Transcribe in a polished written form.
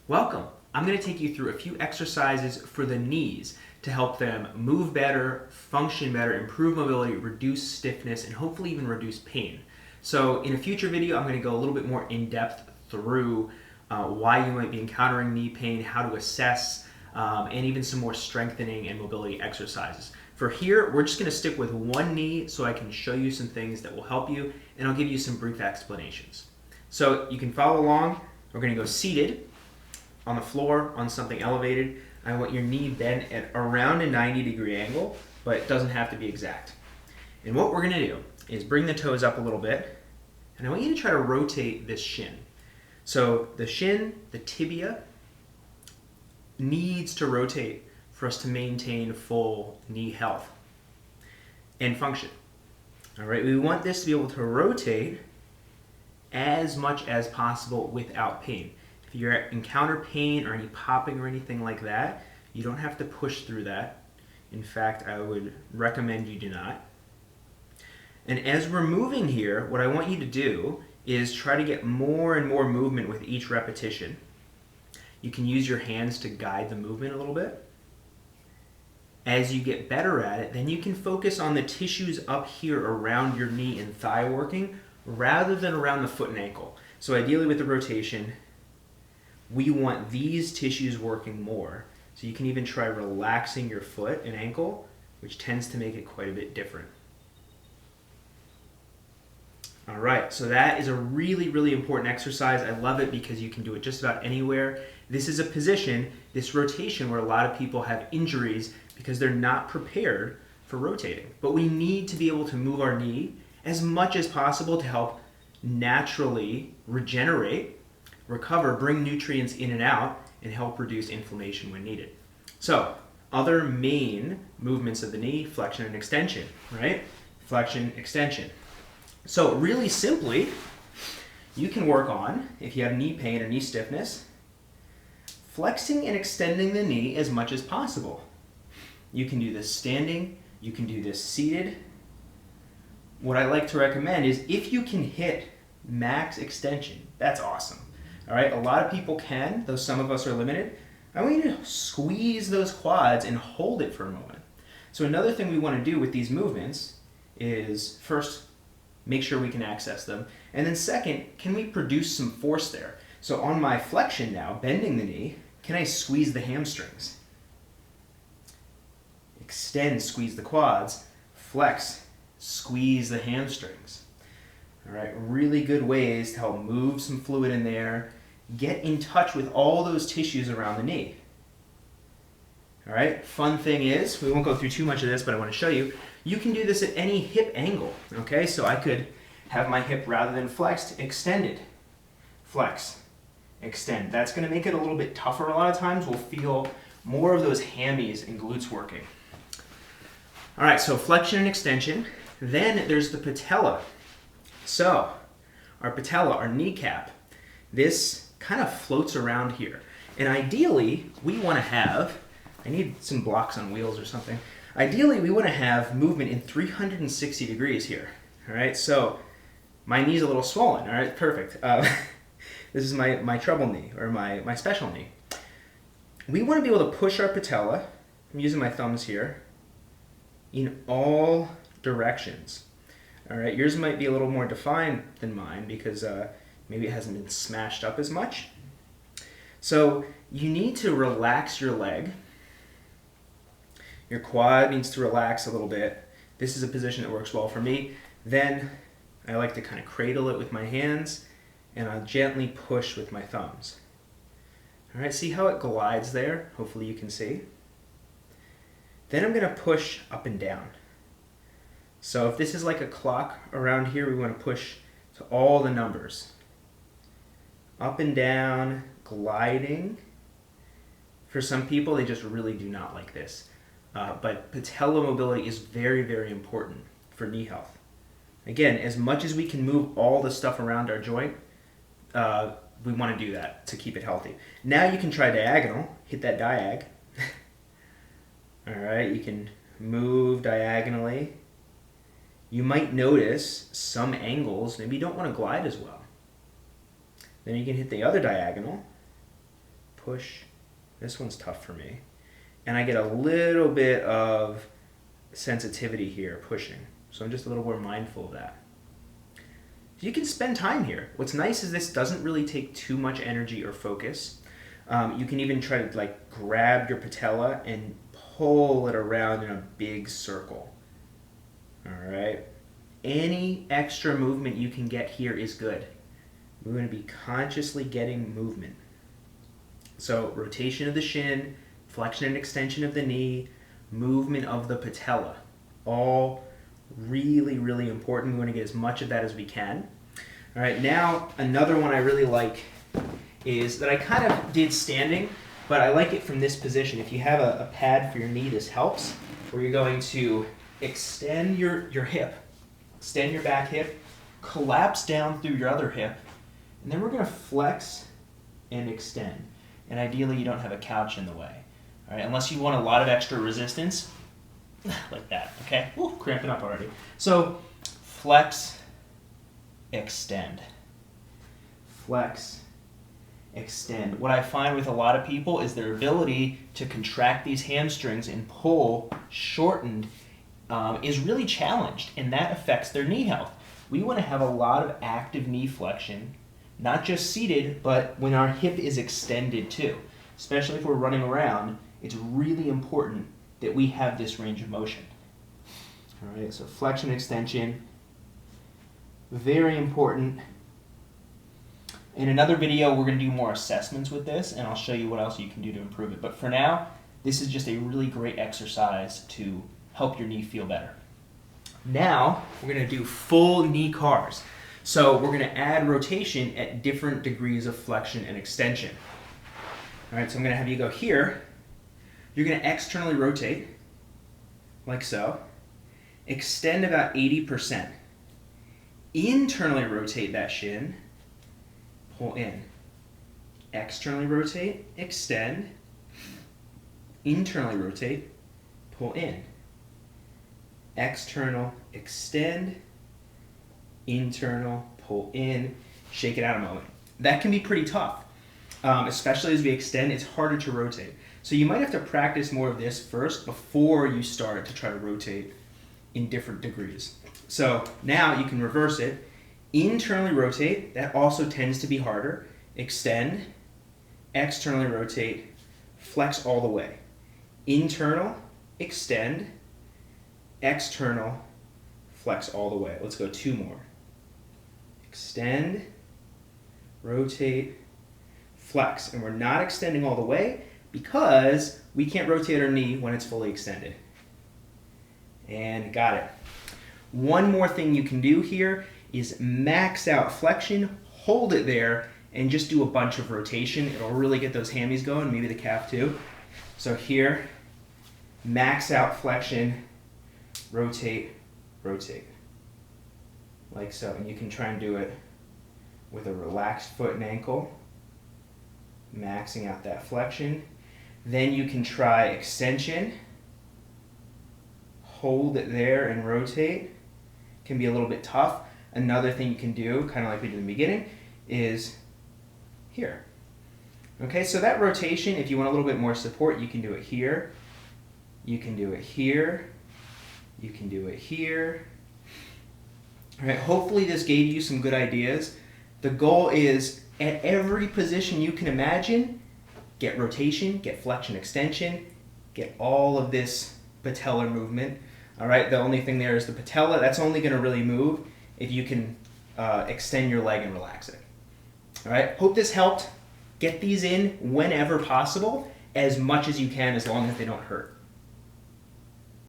Welcome. I'm going to take you through a few exercises for the knees to help them move better, function better, improve mobility, reduce stiffness, and hopefully even reduce pain. So in a future video, I'm going to go a little bit more in depth through why you might be encountering knee pain, how to assess, and even some more strengthening and mobility exercises. For here, we're just going to stick with one knee so I can show you some things that will help you, and I'll give you some brief explanations. So you can follow along. We're going to go seated on the floor on something elevated. I want your knee bent at around a 90-degree angle, but it doesn't have to be exact. And what we're going to do is bring the toes up a little bit, and I want you to try to rotate this shin. So the shin, the tibia, needs to rotate for us to maintain full knee health and function. All right, we want this to be able to rotate as much as possible without pain. If you encounter pain or any popping or anything like that, you don't have to push through that. In fact, I would recommend you do not. And as we're moving here, what I want you to do is try to get more and more movement with each repetition. You can use your hands to guide the movement a little bit. As you get better at it, then you can focus on the tissues up here around your knee and thigh working rather than around the foot and ankle. So ideally with the rotation, we want these tissues working more. So you can even try relaxing your foot and ankle, which tends to make it quite a bit different. All right, so that is a really, really important exercise. I love it because you can do it just about anywhere. This is a position, this rotation, where a lot of people have injuries because they're not prepared for rotating. But we need to be able to move our knee as much as possible to help naturally regenerate, recover, bring nutrients in and out, and help reduce inflammation when needed. So, other main movements of the knee, flexion and extension, right? Flexion, extension. So really simply, you can work on, if you have knee pain or knee stiffness, flexing and extending the knee as much as possible. You can do this standing, you can do this seated. What I like to recommend is if you can hit max extension, that's awesome. All right, a lot of people can, though some of us are limited. I want you to squeeze those quads and hold it for a moment. So another thing we want to do with these movements is first, make sure we can access them. And then second, can we produce some force there? So on my flexion now, bending the knee, can I squeeze the hamstrings? Extend, squeeze the quads. Flex, squeeze the hamstrings. All right, really good ways to help move some fluid in there, get in touch with all those tissues around the knee. All right, fun thing is, we won't go through too much of this, but I want to show you, you can do this at any hip angle, okay? So I could have my hip, rather than flexed, extended. Flex, extend. That's going to make it a little bit tougher a lot of times. We'll feel more of those hammies and glutes working. All right, so flexion and extension. Then there's the patella. So our patella, our kneecap, this kind of floats around here. And ideally, we want to have, I need some blocks on wheels or something. Ideally, we want to have movement in 360 degrees here. All right, so my knee's a little swollen. All right, perfect. This is my treble knee, or my special knee. We want to be able to push our patella, I'm using my thumbs here, in all directions. All right, yours might be a little more defined than mine because maybe it hasn't been smashed up as much. So you need to relax your leg. Your quad needs to relax a little bit. This is a position that works well for me. Then I like to kind of cradle it with my hands, and I'll gently push with my thumbs. All right, see how it glides there? Hopefully you can see. Then I'm going to push up and down. So if this is like a clock around here, we want to push to all the numbers. Up and down, gliding. For some people, they just really do not like this. But patella mobility is very, very important for knee health. Again, as much as we can move all the stuff around our joint, we want to do that to keep it healthy. Now you can try diagonal, hit that diag. All right, you can move diagonally. You might notice some angles, maybe you don't want to glide as well. Then you can hit the other diagonal, push. This one's tough for me. And I get a little bit of sensitivity here, pushing. So I'm just a little more mindful of that. You can spend time here. What's nice is this doesn't really take too much energy or focus. You can even try to like grab your patella and pull it around in a big circle. All right. Any extra movement you can get here is good. We're going to be consciously getting movement. So rotation of the shin, flexion and extension of the knee, movement of the patella, all really, really important. We want to get as much of that as we can. All right, now another one I really like is that I kind of did standing, but I like it from this position. If you have a pad for your knee, this helps, where you're going to extend your hip, extend your back hip, collapse down through your other hip, and then we're going to flex and extend. And ideally you don't have a couch in the way. All right, unless you want a lot of extra resistance, like that, okay? Woo, cramping up already. So flex, extend. Flex, extend. What I find with a lot of people is their ability to contract these hamstrings and pull shortened is really challenged, and that affects their knee health. We want to have a lot of active knee flexion, not just seated, but when our hip is extended too. Especially if we're running around, it's really important that we have this range of motion. All right, so flexion, extension, very important. In another video, we're going to do more assessments with this, and I'll show you what else you can do to improve it. But for now, this is just a really great exercise to help your knee feel better. Now, we're going to do full knee cars. So we're going to add rotation at different degrees of flexion and extension. All right, so I'm going to have you go here. You're going to externally rotate, like so. Extend about 80%. Internally rotate that shin. Pull in. Externally rotate, extend. Internally rotate, pull in. External, extend. Internal, pull in. Shake it out a moment. That can be pretty tough, especially as we extend. It's harder to rotate. So you might have to practice more of this first before you start to try to rotate in different degrees. So now you can reverse it. Internally rotate, that also tends to be harder. Extend, externally rotate, flex all the way. Internal, extend, external, flex all the way. Let's go 2 more. Extend, rotate, flex. And we're not extending all the way because we can't rotate our knee when it's fully extended. And got it. One more thing you can do here is max out flexion, hold it there, and just do a bunch of rotation. It'll really get those hammies going, maybe the calf too. So here, max out flexion, rotate, rotate. Like so. And you can try and do it with a relaxed foot and ankle, maxing out that flexion. Then you can try extension, hold it there and rotate. Can be a little bit tough. Another thing you can do, kind of like we did in the beginning, is here. Okay, so that rotation, if you want a little bit more support, you can do it here. You can do it here. You can do it here. All right, hopefully this gave you some good ideas. The goal is, at every position you can imagine, get rotation, get flexion, extension, get all of this patellar movement. All right, the only thing there is the patella. That's only going to really move if you can extend your leg and relax it. All right, hope this helped. Get these in whenever possible, as much as you can, as long as they don't hurt.